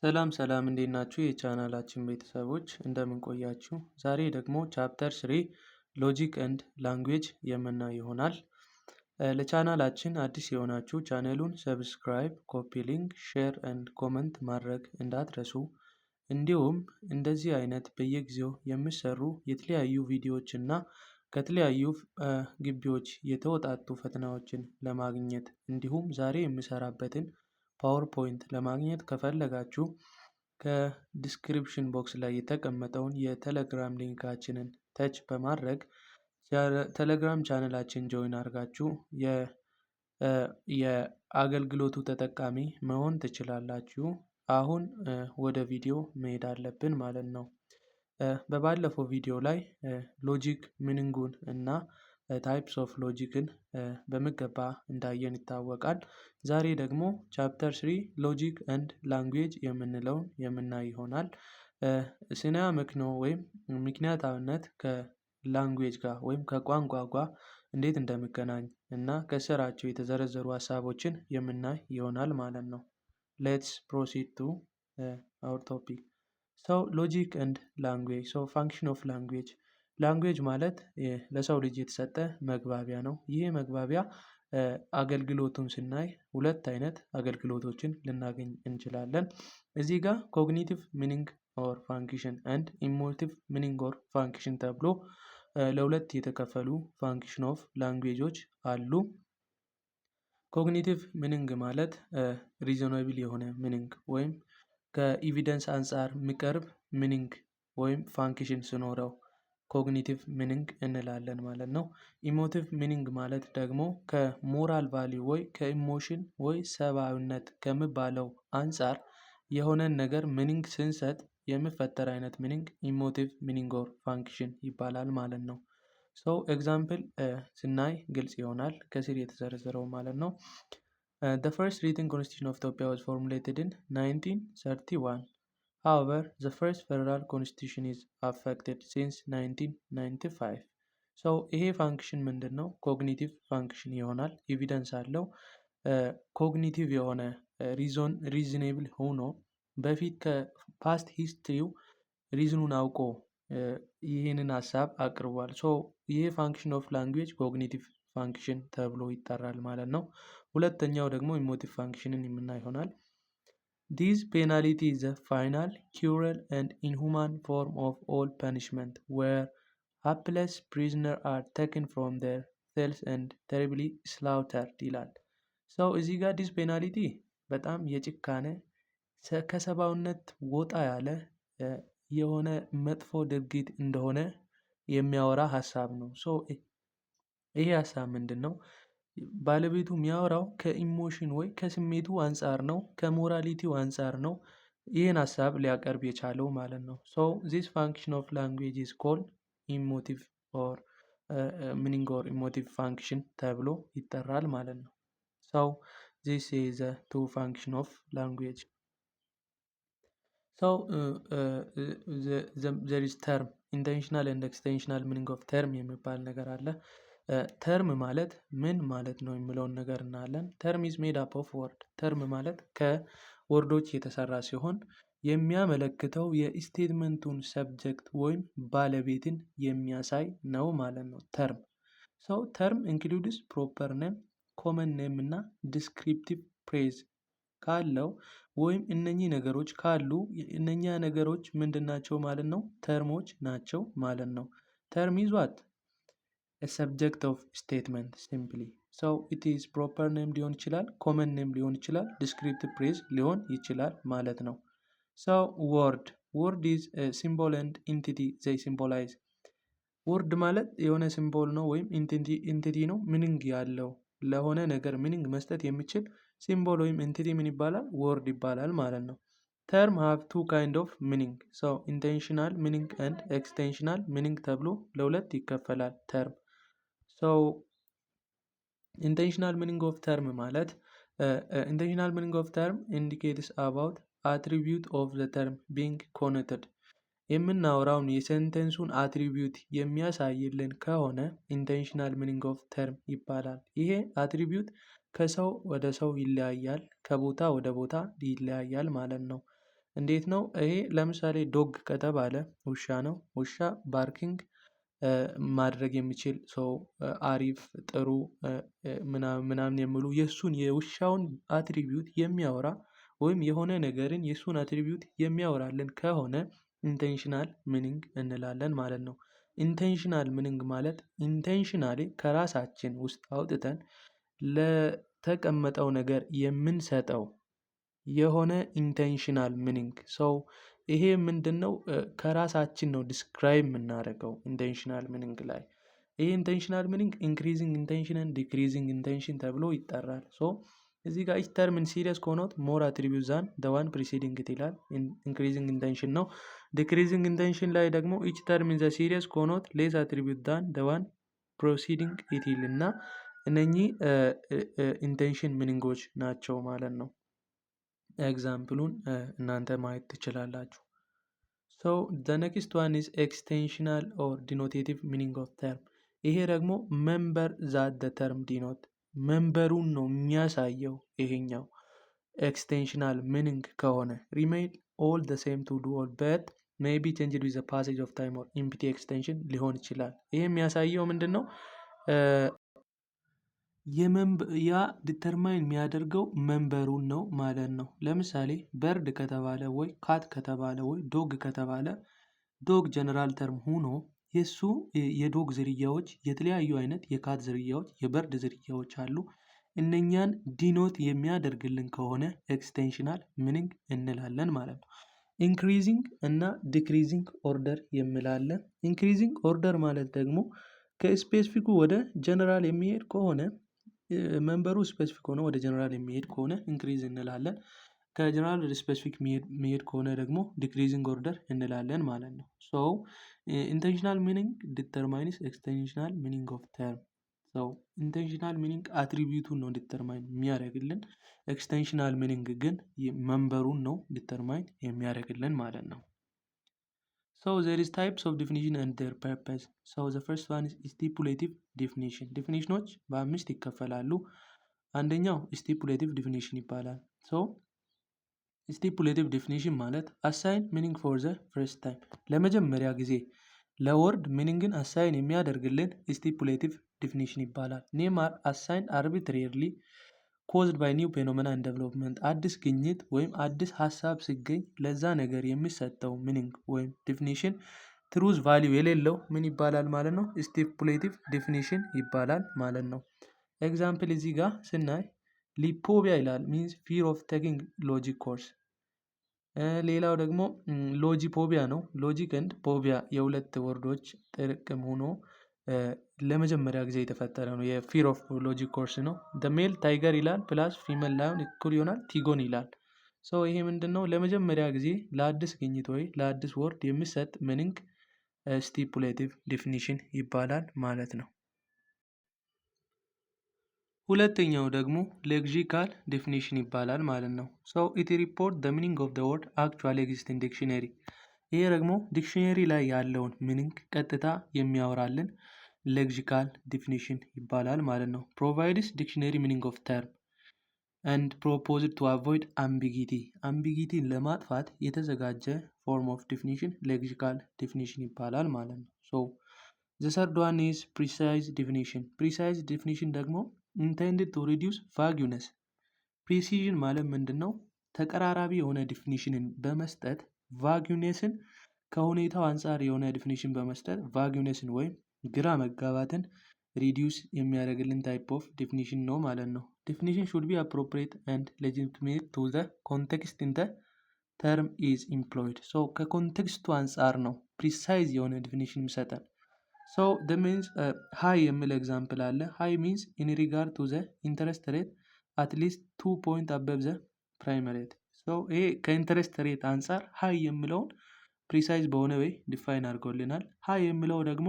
ሰላም ሰላም እንዴት ናችሁ? የቻናላችን ቤተሰቦች እንደምን ቆያችሁ? ዛሬ ደግሞ ቻፕተር 3 ሎጂክ ኤንድ ላንጉዌጅ የምናይ ይሆናል። ለቻናላችን አዲስ የሆናችሁ ቻናሉን ሰብስክራይብ፣ ኮፒ ሊንክ፣ ሼር ኤንድ ኮመንት ማድረግ እንዳትረሱ። እንዲሁም እንደዚህ አይነት በየጊዜው የሚሰሩ የተለያዩ ቪዲዮዎች እና ከተለያዩ ግቢዎች የተወጣጡ ፈተናዎችን ለማግኘት እንዲሁም ዛሬ የምሰራበትን ፓወርፖይንት ለማግኘት ከፈለጋችሁ ከዲስክሪፕሽን ቦክስ ላይ የተቀመጠውን የቴሌግራም ሊንካችንን ተች በማድረግ ቴሌግራም ቻነላችን ጆይን አድርጋችሁ የአገልግሎቱ ተጠቃሚ መሆን ትችላላችሁ። አሁን ወደ ቪዲዮ መሄድ አለብን ማለት ነው። በባለፈው ቪዲዮ ላይ ሎጂክ ሚኒንጉን እና ታይፕስ ኦፍ ሎጂክን በሚገባ እንዳየን ይታወቃል። ዛሬ ደግሞ ቻፕተር 3 ሎጂክ ኤንድ ላንጉዌጅ የምንለውን የምናይ ይሆናል። ስነ አመክንዮ ወይም ምክንያታዊነት ከላንጉዌጅ ጋር ወይም ከቋንቋ ጋር እንዴት እንደሚገናኝ እና ከስራቸው የተዘረዘሩ ሀሳቦችን የምናይ ይሆናል ማለት ነው። ሌትስ ፕሮሲድ ቱ አወር ቶፒክ። ሶ ሎጂክ ኤንድ ላንጉዌጅ። ሶ ፋንክሽን ኦፍ ላንጉዌጅ። ላንጉዌጅ ማለት ለሰው ልጅ የተሰጠ መግባቢያ ነው። ይህ መግባቢያ አገልግሎቱን ስናይ ሁለት አይነት አገልግሎቶችን ልናገኝ እንችላለን። እዚህ ጋር ኮግኒቲቭ ሚኒንግ ኦር ፋንክሽን ኤንድ ኢሞቲቭ ሚኒንግ ኦር ፋንክሽን ተብሎ ለሁለት የተከፈሉ ፋንክሽን ኦፍ ላንጉዌጆች አሉ። ኮግኒቲቭ ሚኒንግ ማለት ሪዞናብል የሆነ ሚኒንግ ወይም ከኤቪደንስ አንጻር የሚቀርብ ሚኒንግ ወይም ፋንክሽን ሲኖረው ኮግኒቲቭ ሚኒንግ እንላለን ማለት ነው። ኢሞቲቭ ሚኒንግ ማለት ደግሞ ከሞራል ቫሊዩ ወይ ከኢሞሽን ወይ ሰብአዊነት ከሚባለው አንጻር የሆነን ነገር ሚኒንግ ስንሰጥ የሚፈጠር አይነት ሚኒንግ ኢሞቲቭ ሚኒንግ ኦር ፋንክሽን ይባላል ማለት ነው። ሶ ኤግዛምፕል ስናይ ግልጽ ይሆናል ከስር የተዘረዘረው ማለት ነው። The first written constitution of Ethiopia was formulated in 1931. However, the first federal constitution is affected since 1995. ሶ ይሄ ፋንክሽን ምንድን ነው? ኮግኒቲቭ ፋንክሽን ይሆናል። ኤቪደንስ አለው። ኮግኒቲቭ የሆነ ሪዝኔብል ሆኖ በፊት ከፓስት ሂስትሪው ሪዝኑን አውቆ ይህንን ሀሳብ አቅርቧል። ሶ ይሄ ፋንክሽን ኦፍ ላንጉዌጅ ኮግኒቲቭ ፋንክሽን ተብሎ ይጠራል ማለት ነው። ሁለተኛው ደግሞ ኢሞቲቭ ፋንክሽንን የምናይ ይሆናል። This penalty is a final, cruel and inhuman form of all punishment where hapless prisoners are taken from their cells and terribly slaughtered ይላል። ሰው እዚህ ጋር ዲስ ፔናሊቲ በጣም የጭካኔ ከሰብአዊነት ወጣ ያለ የሆነ መጥፎ ድርጊት እንደሆነ የሚያወራ ሀሳብ ነው። ሶ ይሄ ሀሳብ ምንድን ነው? ባለቤቱ የሚያወራው ከኢሞሽን ወይ ከስሜቱ አንጻር ነው፣ ከሞራሊቲው አንጻር ነው ይህን ሀሳብ ሊያቀርብ የቻለው ማለት ነው። ሶ ዚስ ፋንክሽን ኦፍ ላንጉዌጅ ኢዝ ኮልድ ኢሞቲቭ ኦር ሚኒንግ ኦር ኢሞቲቭ ፋንክሽን ተብሎ ይጠራል ማለት ነው። ሶ ዚስ ኢዝ ቱ ፋንክሽን ኦፍ ላንጉዌጅ። ሶ ዘር ኢዝ ተርም ኢንቴንሽናል ኤንድ ኤክስቴንሽናል ሚኒንግ ኦፍ ተርም የሚባል ነገር አለ። ተርም ማለት ምን ማለት ነው የሚለውን ነገር እናያለን። ተርም ኢዝ ሜድ አፕ ኦፍ ወርድ። ተርም ማለት ከወርዶች የተሰራ ሲሆን የሚያመለክተው የስቴትመንቱን ሰብጀክት ወይም ባለቤትን የሚያሳይ ነው ማለት ነው። ተርም ሰው ተርም ኢንክሉድስ ፕሮፐር ኔም፣ ኮመን ኔም እና ዲስክሪፕቲቭ ፕሬዝ ካለው ወይም እነኚህ ነገሮች ካሉ እነኛ ነገሮች ምንድን ናቸው ማለት ነው? ተርሞች ናቸው ማለት ነው። ተርም ኢዝ ዋት a subject of statement simply. So it is proper name ሊሆን ይችላል፣ common name ሊሆን ይችላል፣ descriptive phrase ሊሆን ይችላል ማለት ነው። So word is a symbol and entity they symbolize. word ማለት የሆነ ሲምቦል ነው ወይም ኢንቲቲ ነው፣ ሚኒንግ ያለው ለሆነ ነገር ሚኒንግ መስጠት የሚችል ሲምቦል ወይም ኢንቲቲ ምን ይባላል? ወርድ ይባላል ማለት ነው። ተርም ሃቭ ቱ ካይንድ ኦፍ ሚኒንግ። ሶ ኢንቴንሽናል ሚኒንግ ኤንድ ኤክስቴንሽናል ሚኒንግ ተብሎ ለሁለት ይከፈላል ተርም። ሶ ኢንቴንሽናል ሚኒንግ ኦፍ ተርም ማለት ኢንቴንሽናል ሚኒንግ ኦፍ ተርም ኢንዲኬትስ አባውት አትሪቢዩት ኦፍ ዘ ተርም ቢንግ ኮኔክትድ። የምናወራውን የሴንቴንሱን አትሪቢዩት የሚያሳይልን ከሆነ ኢንቴንሽናል ሚኒንግ ኦፍ ተርም ይባላል። ይሄ አትሪቢዩት ከሰው ወደ ሰው ይለያያል፣ ከቦታ ወደ ቦታ ይለያያል ማለት ነው። እንዴት ነው ይሄ? ለምሳሌ ዶግ ከተባለ ውሻ ነው። ውሻ ባርኪንግ ማድረግ የሚችል ሰው አሪፍ፣ ጥሩ ምናምን የሚሉ የእሱን የውሻውን አትሪቢዩት የሚያወራ ወይም የሆነ ነገርን የእሱን አትሪቢዩት የሚያወራልን ከሆነ ኢንቴንሽናል ሚኒንግ እንላለን ማለት ነው። ኢንቴንሽናል ሚኒንግ ማለት ኢንቴንሽናሊ ከራሳችን ውስጥ አውጥተን ለተቀመጠው ነገር የምንሰጠው የሆነ ኢንቴንሽናል ሚኒንግ ሰው ይሄ ምንድን ነው? ከራሳችን ነው ዲስክራይብ የምናደርገው ኢንቴንሽናል ሚኒንግ ላይ። ይሄ ኢንቴንሽናል ሚኒንግ ኢንክሪዚንግ ኢንቴንሽን ኤንድ ዲክሪዚንግ ኢንቴንሽን ተብሎ ይጠራል። ሶ እዚህ ጋር ኢች ተርም ኢን ሲሪየስ ከሆኖት ሞር አትሪቢዩት ዛን ዘ ዋን ፕሪሲዲንግ ኢት ይላል። ኢንክሪዚንግ ኢንቴንሽን ነው። ዲክሪዚንግ ኢንቴንሽን ላይ ደግሞ ኢች ተርም ኢን ዘ ሲሪየስ ከሆኖት ሌስ አትሪቢዩት ዛን ዘ ዋን ፕሮሲዲንግ ኢት ይል እና እነኚህ ኢንቴንሽን ሚኒንጎች ናቸው ማለት ነው። ኤግዛምፕሉን እናንተ ማየት ትችላላችሁ። ሶ ዘ ኔክስት ዋን ኢዝ ኤክስቴንሽናል ኦር ዲኖቴቲቭ ሚኒንግ ኦፍ ተርም። ይሄ ደግሞ መንበር ዛት ዘ ተርም ዲኖት መንበሩን ነው የሚያሳየው። ይሄኛው ኤክስቴንሽናል ሚኒንግ ከሆነ ሪሜይን ኦል ዘ ሴም ቱ ዱ ኦል በት ሜይ ቢ ቼንጅድ ዊዝ ዘ ፓሴጅ ኦፍ ታይም ኦር ኢምፕቲ ኤክስቴንሽን ሊሆን ይችላል። ይሄ የሚያሳየው ምንድን ነው? ያ ዲተርማይን የሚያደርገው መንበሩን ነው ማለት ነው። ለምሳሌ በርድ ከተባለ ወይ ካት ከተባለ ወይ ዶግ ከተባለ ዶግ ጀነራል ተርም ሆኖ የሱ የዶግ ዝርያዎች የተለያዩ አይነት የካት ዝርያዎች፣ የበርድ ዝርያዎች አሉ። እነኛን ዲኖት የሚያደርግልን ከሆነ ኤክስቴንሽናል ሚኒንግ እንላለን ማለት ነው። ኢንክሪዚንግ እና ዲክሪዚንግ ኦርደር የሚላለን። ኢንክሪዚንግ ኦርደር ማለት ደግሞ ከስፔሲፊኩ ወደ ጀነራል የሚሄድ ከሆነ መንበሩ ስፔሲፊክ ሆነ ወደ ጀነራል የሚሄድ ከሆነ ኢንክሪዝ እንላለን። ከጀነራል ወደ ስፔሲፊክ የሚሄድ ከሆነ ደግሞ ዲክሪዚንግ ኦርደር እንላለን ማለት ነው። ሶ ኢንቴንሽናል ሚኒንግ ዲተርማይንስ ኤክስቴንሽናል ሚኒንግ ኦፍ ተርም። ሶ ኢንቴንሽናል ሚኒንግ አትሪቢዩቱን ነው ዲተርማይን የሚያደርግልን። ኤክስቴንሽናል ሚኒንግ ግን መንበሩን ነው ዲተርማይን የሚያደርግልን ማለት ነው። So there is types of definition and their purpose. So the first one is stipulative definition. ዲፊኒሽኖች በአምስት ይከፈላሉ። አንደኛው stipulative definition ይባላል። So stipulative definition ማለት assign meaning for the first time ለመጀመሪያ ጊዜ ለወርድ ሚኒንግን አሳይን የሚያደርግልን stipulative definition ይባላል። ኔም are assigned arbitrarily caused by new phenomena and development አዲስ ግኝት ወይም አዲስ ሀሳብ ሲገኝ ለዛ ነገር የሚሰጠው ሚኒንግ ወይም ዲፊኒሽን ትሩዝ ቫሊዩ የሌለው ምን ይባላል ማለት ነው? ስቲፑሌቲቭ ዲፊኒሽን ይባላል ማለት ነው። ኤግዛምፕል እዚህ ጋር ስናይ ሊፖቢያ ይላል ሚንስ ፊር ኦፍ ቴኪንግ ሎጂክ ኮርስ። ሌላው ደግሞ ሎጂፖቢያ ነው። ሎጂክ ኤንድ ፖቢያ የሁለት ወርዶች ጥርቅም ሆኖ ለመጀመሪያ ጊዜ የተፈጠረ ነው። የፊር ኦፍ ሎጂክ ኮርስ ነው። ሜል ታይገር ይላል ፕላስ ፊመል ላዮን እኩል ይሆናል ቲጎን ይላል። ሶ ይሄ ምንድን ነው? ለመጀመሪያ ጊዜ ለአዲስ ግኝት ወይ ለአዲስ ወርድ የሚሰጥ ሚኒንግ ስቲፑሌቲቭ ዲፊኒሽን ይባላል ማለት ነው። ሁለተኛው ደግሞ ሌክሲካል ዲፊኒሽን ይባላል ማለት ነው። ሶ ኢት ሪፖርት ዘ ሚኒንግ ኦፍ ዘ ወርድ አክቹዋሊ ኤግዚስቲንግ ዲክሽነሪ። ይሄ ደግሞ ዲክሽነሪ ላይ ያለውን ሚኒንግ ቀጥታ የሚያወራልን ሌክሲካል ዲፊኒሽን ይባላል ማለት ነው። ፕሮቫይድስ ዲክሽነሪ ሚኒንግ ኦፍ ተርም and proposed to avoid ambiguity አምቢጊቲን ለማጥፋት የተዘጋጀ ፎርም ኦፍ ዲፊኒሽን ሌክሲካል ዲፊኒሽን ይባላል ማለት ነው። ሶ the third one is precise definition. precise definition ደግሞ intended to reduce vagueness. ፕሪሲዥን ማለት ምንድን ነው? ተቀራራቢ የሆነ ዲፊኒሽንን በመስጠት ቫጊዩኔስን ከሁኔታው አንጻር የሆነ ዲፊኒሽን በመስጠት ቫጊዩኔስን ወይም ግራ መጋባትን ሪዲዩስ የሚያደርግልን ታይፕ ኦፍ ዲፊኒሽን ነው ማለት ነው። ዲፊኒሽን ሹድ ቢ አፕሮፕሪየት ኤንድ ሌጂቲሜት ቱ ዘ ኮንቴክስት ኢን ዘ ተርም ኢዝ ኢምፕሎይድ። ሶ ከኮንቴክስቱ አንጻር ነው ፕሪሳይዝ የሆነ ዲፊኒሽን የሚሰጠን። ሶ ደ ሚንስ ሃይ የሚል ኤግዛምፕል አለ። ሃይ ሚንስ ኢን ሪጋርድ ቱ ዘ ኢንተረስት ሬት አትሊስት 2 ፖይንት አበብ ዘ ፕራይም ሬት። ሶ ይሄ ከኢንተረስት ሬት አንጻር ሃይ የሚለውን ፕሪሳይዝ በሆነ ወይ ዲፋይን አድርጎልናል። ሃይ የሚለው ደግሞ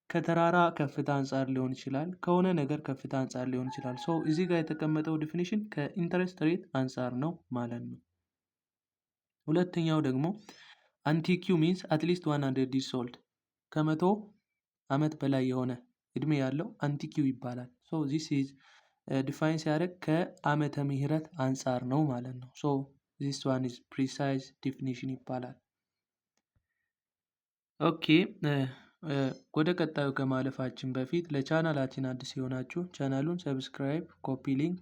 ከተራራ ከፍታ አንጻር ሊሆን ይችላል፣ ከሆነ ነገር ከፍታ አንጻር ሊሆን ይችላል። ሶ እዚህ ጋር የተቀመጠው ዲፊኒሽን ከኢንተረስት ሬት አንጻር ነው ማለት ነው። ሁለተኛው ደግሞ አንቲኪው ሚንስ አትሊስት 100 years old ከመቶ ዓመት በላይ የሆነ እድሜ ያለው አንቲኪው ይባላል። ሶ ዚስ ኢዝ ዲፋይን ሲያደርግ ከዓመተ ምህረት አንጻር ነው ማለት ነው። ሶ ዚስ ዋን ኢዝ ፕሪሳይዝ ዲፊኒሽን ይባላል። ኦኬ ወደ ቀጣዩ ከማለፋችን በፊት ለቻናላችን አዲስ የሆናችሁ ቻናሉን ሰብስክራይብ፣ ኮፒ ሊንክ፣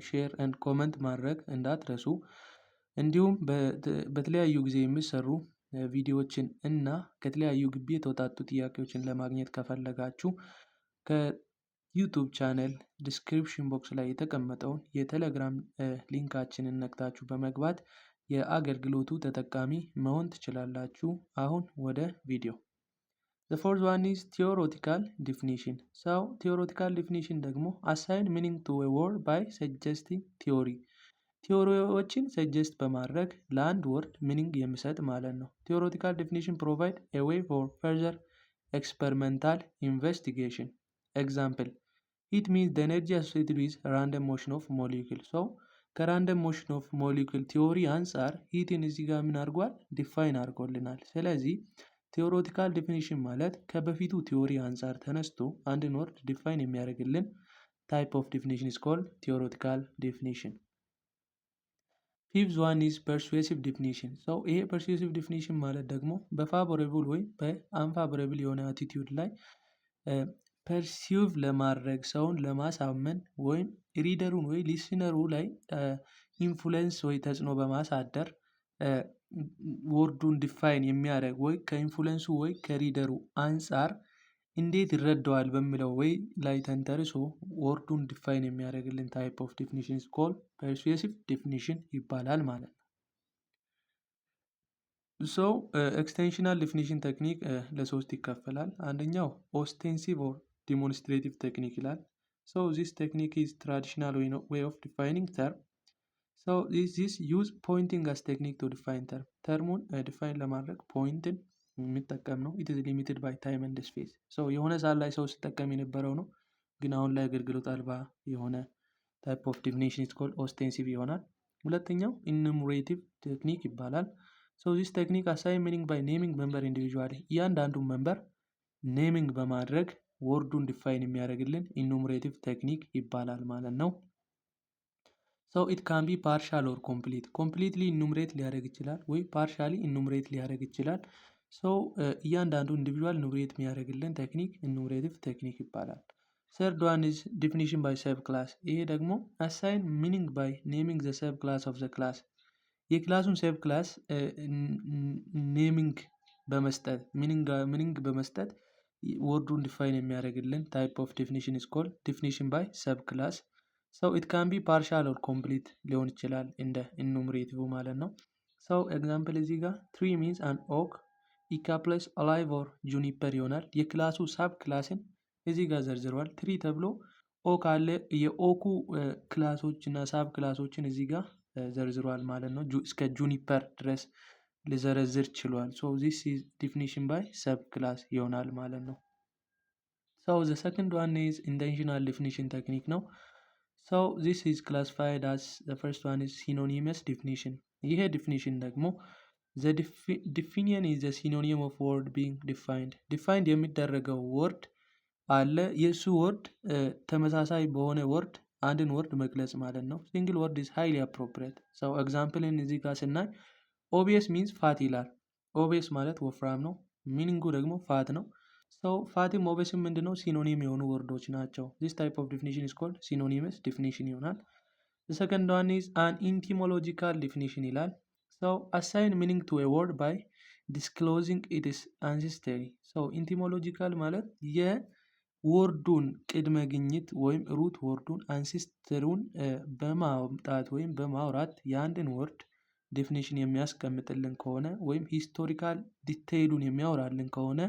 ሼር ኤንድ ኮመንት ማድረግ እንዳትረሱ። እንዲሁም በተለያዩ ጊዜ የሚሰሩ ቪዲዮዎችን እና ከተለያዩ ግቢ የተውጣጡ ጥያቄዎችን ለማግኘት ከፈለጋችሁ ከዩቱብ ቻናል ዲስክሪፕሽን ቦክስ ላይ የተቀመጠውን የቴሌግራም ሊንካችንን ነክታችሁ በመግባት የአገልግሎቱ ተጠቃሚ መሆን ትችላላችሁ። አሁን ወደ ቪዲዮ። The fourth one is theoretical definition. So theoretical definition ደግሞ assign meaning to a word by suggesting theory. ቲዎሪዎችን ሰጀስት በማድረግ ለአንድ ወርድ ሚኒንግ የሚሰጥ ማለት ነው። theoretical definition provide a way for further experimental investigation. Example: it means the energy associated with random motion of molecule. So ከራንደም ሞሽን ኦፍ ሞሊኩል ቲዎሪ አንጻር ሂትን እዚህ ጋር ምን አድርጓል? ዲፋይን አድርጎልናል። ስለዚህ ቲዎሬቲካል ዲፊኒሽን ማለት ከበፊቱ ቲዎሪ አንጻር ተነስቶ አንድን ወርድ ዲፋይን የሚያደርግልን ታይፕ ኦፍ ዲፊኒሽን ኢዝ ኮልድ ቲዎሬቲካል ዲፊኒሽን። ፊፍዝ ዋን ኢዝ ፐርሱዌሲቭ ዲፊኒሽን። ሰው ይሄ ፐርሱዌሲቭ ዲፊኒሽን ማለት ደግሞ በፋቮሬብል ወይም በአንፋቮሬብል የሆነ አቲቲዩድ ላይ ፐርሲቭ ለማድረግ ሰውን ለማሳመን ወይም ሪደሩን ወይ ሊስነሩ ላይ ኢንፍሉዌንስ ወይ ተጽዕኖ በማሳደር ወርዱን ዲፋይን የሚያደርግ ወይ ከኢንፍሉዌንሱ ወይ ከሪደሩ አንጻር እንዴት ይረዳዋል በሚለው ወይ ላይ ተንተርሶ ወርዱን ዲፋይን የሚያደርግልን ታይፕ ኦፍ ዲፊኒሽን ኢዝ ኮልድ ፐርሱዌሲቭ ዲፊኒሽን ይባላል ማለት ነው። ሶ ኤክስቴንሽናል ዲፊኒሽን ቴክኒክ ለሶስት ይከፈላል። አንደኛው ኦስቴንሲቭ ኦር ዲሞንስትሬቲቭ ቴክኒክ ይላል። ሶ ዚስ ቴክኒክ ኢዝ ትራዲሽናል ዌይ ኦፍ ዲፋይኒንግ ተርም። ሶ ዚስ ዩዝ ፖይንቲንግ አስ ቴክኒክ ቱ ዲፋይን ተርም። ተርሙን ዲፋይን ለማድረግ ፖይንትን የሚጠቀም ነው። ኢት ኢዝ ሊሚትድ ባይ ታይም ኤንድ ስፔስ። ሶ የሆነ ሰዓት ላይ ሰው ሲጠቀም የነበረው ነው፣ ግን አሁን ላይ አገልግሎት አልባ የሆነ ታይፕ ኦፍ ዲፊኒሽን ኢዝ ኮልድ ኦስቴንሲቭ ይሆናል። ሁለተኛው ኢኑሜሬቲቭ ቴክኒክ ይባላል። ሶ ዚስ ቴክኒክ አሳይን ሚኒንግ ባይ ኔሚንግ ሜምበር ኢንዲቪዥዋሊ። እያንዳንዱን ሜምበር ኔሚንግ በማድረግ ወርዱን ዲፋይን የሚያደርግልን ኢኑሜሬቲቭ ቴክኒክ ይባላል ማለት ነው። ሶ ኢት ካን ቢ ፓርሻል ኦር ኮምፕሊት። ኮምፕሊትሊ ኢኑሜሬት ሊያደርግ ይችላል ወይ ፓርሻሊ ኢኑሜሬት ሊያደርግ ይችላል። ሶ እያንዳንዱ ኢንዲቪዥዋል ኢኑሜሬት የሚያደርግልን ቴክኒክ ኢኑሜሬቲቭ ቴክኒክ ይባላል። ሰርድ ዋን ኢዝ ዲፊኒሽን ባይ ሰብ ክላስ። ይሄ ደግሞ አሳይን ሚኒንግ ባይ ኔሚንግ ዘ ሰብ ክላስ ኦፍ ዘ ክላስ። የክላሱን ሰብ ክላስ ኔሚንግ በመስጠት ሚኒንግ በመስጠት ወርዱን ዲፋይን የሚያደርግልን ታይፕ ኦፍ ዲፊኒሽን ኢዝ ኮልድ ዲፊኒሽን ባይ ሰብ ክላስ። ሶ ኢት ካን ቢ ፓርሻል ኦር ኮምፕሊት ሊሆን ይችላል እንደ ኢኑሜሬቲቭ ማለት ነው። ሶ ኤግዛምፕል እዚህ ጋር ትሪ ሚንስ አን ኦክ ኢካፕለስ አላይቭ ኦር ጁኒፐር ይሆናል። የክላሱ ሳብ ክላስን እዚህ ጋር ዘርዝረዋል። ትሪ ተብሎ ኦክ አለ። የኦኩ ክላሶች እና ሳብ ክላሶችን እዚህ ጋር ዘርዝሯል ማለት ነው። እስከ ጁኒፐር ድረስ ሊዘረዝር ችሏል። ሶ ዚስ ኢዝ ዲፊኒሽን ባይ ሰብ ክላስ ይሆናል ማለት ነው። ሶ ዘ ሰከንድ ዋን ኢዝ ኢንቴንሽናል ዲፊኒሽን ቴክኒክ ነው። ሶ ዚስ ኢዝ ክላሲፋይድ አስ ዘ ፈርስት ዋን ኢዝ ሲኖኒመስ ዲፊኒሽን። ይሄ ዲፊኒሽን ደግሞ ዘ ዲፊኒሽን ኢዝ ዘ ሲኖኒም ኦፍ ወርድ ቢንግ ዲፋይንድ። ዲፋይንድ የሚደረገው ወርድ አለ፣ የእሱ ወርድ ተመሳሳይ በሆነ ወርድ አንድን ወርድ መግለጽ ማለት ነው። ሲንግል ወርድ ኢዝ ሃይሊ አፕሮፕሪየት። ሰው ኤግዛምፕልን እዚህ ጋር ስናይ ኦቢየስ ሚንስ ፋት ይላል። ኦቢየስ ማለት ወፍራም ነው፣ ሚኒንጉ ደግሞ ፋት ነው። ሰው ፋትም ኦቢየስም ምንድነው? ሲኖኒም የሆኑ ወርዶች ናቸው። ዚስ ታይፕ ኦፍ ዲፊኒሽን ኢዝ ኮልድ ሲኖኒመስ ዲፊኒሽን ይሆናል። ሰከንድ ዋን ኢዝ አን ኢንቲሞሎጂካል ዲፊኒሽን ይላል። ሰው አሳይን ሚኒንግ ቱ ኤ ወርድ ባይ ዲስክሎዚንግ ኢትስ አንሲስተሪ። ሰው ኢንቲሞሎጂካል ማለት የወርዱን ቅድመ ግኝት ወይም ሩት ወርዱን አንሲስተሩን በማምጣት ወይም በማውራት የአንድን ወርድ ዴፊኒሽን የሚያስቀምጥልን ከሆነ ወይም ሂስቶሪካል ዲቴይሉን የሚያወራልን ከሆነ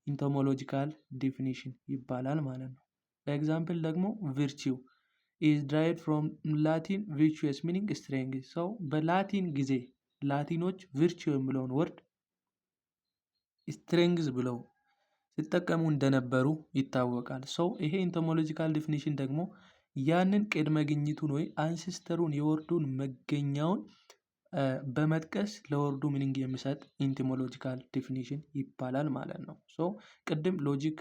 ኢንቶሞሎጂካል ዲፊኒሽን ይባላል ማለት ነው። በኤግዛምፕል ደግሞ ቪርቺው ኢዝ ድራይቭድ ፍሮም ላቲን ቪርቹየስ ሚኒንግ ስትሬንግዝ። ሰው በላቲን ጊዜ ላቲኖች ቪርቺው የሚለውን ወርድ ስትሬንግዝ ብለው ሲጠቀሙ እንደነበሩ ይታወቃል። ሰው ይሄ ኢንቶሞሎጂካል ዲፊኒሽን ደግሞ ያንን ቅድመ ግኝቱን ወይ አንሲስተሩን የወርዱን መገኛውን በመጥቀስ ለወርዱ ሚኒንግ የሚሰጥ ኢንቲሞሎጂካል ዲፊኒሽን ይባላል ማለት ነው። ሶ ቅድም ሎጂክ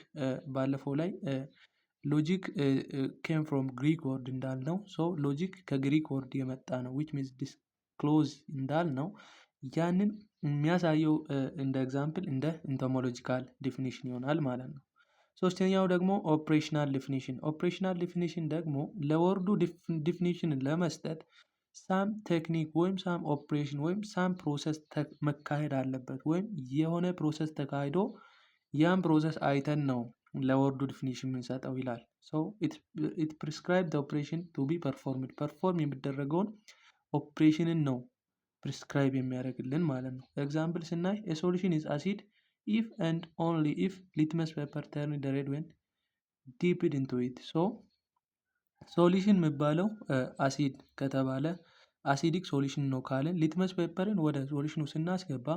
ባለፈው ላይ ሎጂክ ኬም ፍሮም ግሪክ ወርድ እንዳልነው ሶ ሎጂክ ከግሪክ ወርድ የመጣ ነው which means ክሎዝ እንዳልነው ያንን የሚያሳየው እንደ ኤግዛምፕል እንደ ኢንቶሞሎጂካል ዲፊኒሽን ይሆናል ማለት ነው። ሶስተኛው ደግሞ ኦፕሬሽናል ዲፊኒሽን። ኦፕሬሽናል ዲፊኒሽን ደግሞ ለወርዱ ዲፊኒሽን ለመስጠት ሳም ቴክኒክ ወይም ሳም ኦፕሬሽን ወይም ሳም ፕሮሰስ መካሄድ አለበት ወይም የሆነ ፕሮሰስ ተካሂዶ ያን ፕሮሰስ አይተን ነው ለወርዱ ዲፊኒሽን የምንሰጠው ይላል። ሶ ኢት ፕሪስክራይብ ዘ ኦፕሬሽን ቱ ቢ ፐርፎርምድ። ፐርፎርም የሚደረገውን ኦፕሬሽንን ነው ፕሪስክራይብ የሚያደርግልን ማለት ነው። ኤግዛምፕል ስናይ ኤ ሶሉሽን ኢዝ አሲድ ኢፍ ኤንድ ኦንሊ ኢፍ ሊትመስ ፔፐር ተርንድ ሬድ ዌን ዲፕድ ኢንቱ ኢት። ሶ ሶሉሽን የሚባለው አሲድ ከተባለ አሲዲክ ሶሉሽን ነው ካለን ሊትመስ ፔፐርን ወደ ሶሉሽኑ ስናስገባ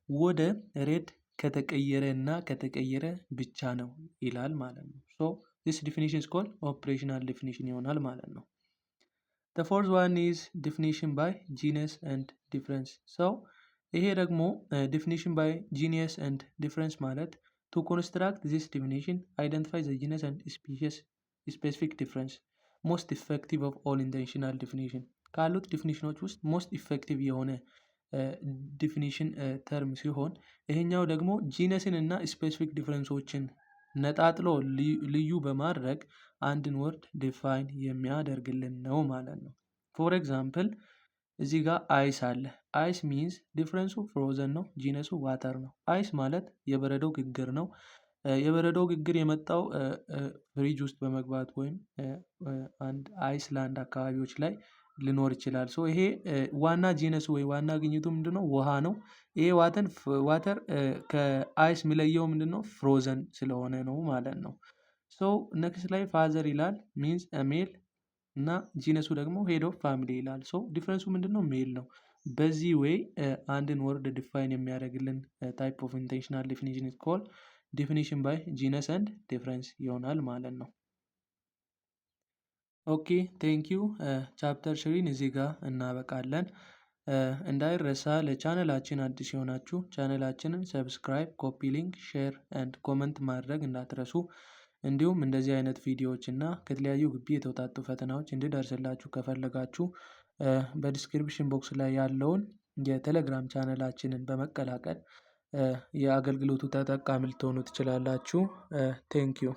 ወደ ሬድ ከተቀየረ እና ከተቀየረ ብቻ ነው ይላል ማለት ነው። ሶ ዲስ ዲፊኒሽን ኢዝ ኮልድ ኦፕሬሽናል ዲፊኒሽን ይሆናል ማለት ነው። The fourth one is definition by genus and difference. So ይሄ ደግሞ definition by genus and difference ማለት to construct this definition identify the genus and species specific difference most effective of all intentional definition ካሉት ዲፊኒሽኖች ውስጥ most effective የሆነ ዲፊኒሽን ተርም ሲሆን ይሄኛው ደግሞ ጂነስን እና ስፔሲፊክ ዲፍረንሶችን ነጣጥሎ ልዩ በማድረግ አንድን ወርድ ዲፋይን የሚያደርግልን ነው ማለት ነው። ፎር ኤግዛምፕል እዚህ ጋር አይስ አለ። አይስ ሚንስ ዲፍረንሱ ፍሮዘን ነው፣ ጂነሱ ዋተር ነው። አይስ ማለት የበረዶ ግግር ነው። የበረዶ ግግር የመጣው ፍሪጅ ውስጥ በመግባት ወይም አንድ አይስላንድ አካባቢዎች ላይ ሊኖር ይችላል። ሶ ይሄ ዋና ጂነሱ ወይ ዋና ግኝቱ ምንድነው? ውሃ ነው። ይሄ ዋተር ከአይስ የሚለየው ምንድነው? ፍሮዘን ስለሆነ ነው ማለት ነው። ሶ ኔክስት ላይ ፋዘር ይላል ሚንስ ሜል እና ጂነሱ ደግሞ ሄድ ኦፍ ፋሚሊ ይላል። ሶ ዲፍረንሱ ምንድነው? ሜል ነው። በዚህ ዌይ አንድን ወርድ ዲፋይን የሚያደርግልን ታይፕ ኦፍ ኢንቴንሽናል ዲፊኒሽን ኢዝ ኮልድ ዲፊኒሽን ባይ ጂነስ ኤንድ ዲፍረንስ ይሆናል ማለት ነው። ኦኬ ቴንክ ዩ። ቻፕተር 3 እዚህ ጋር እናበቃለን። እንዳይረሳ ለቻነላችን አዲስ የሆናችሁ ቻነላችንን ሰብስክራይብ፣ ኮፒ ሊንክ፣ ሼር ኤንድ ኮመንት ማድረግ እንዳትረሱ። እንዲሁም እንደዚህ አይነት ቪዲዮዎች እና ከተለያዩ ግቢ የተውጣጡ ፈተናዎች እንዲደርስላችሁ ከፈለጋችሁ በዲስክሪፕሽን ቦክስ ላይ ያለውን የቴሌግራም ቻነላችንን በመቀላቀል የአገልግሎቱ ተጠቃሚ ልትሆኑ ትችላላችሁ። ቴንክ ዩ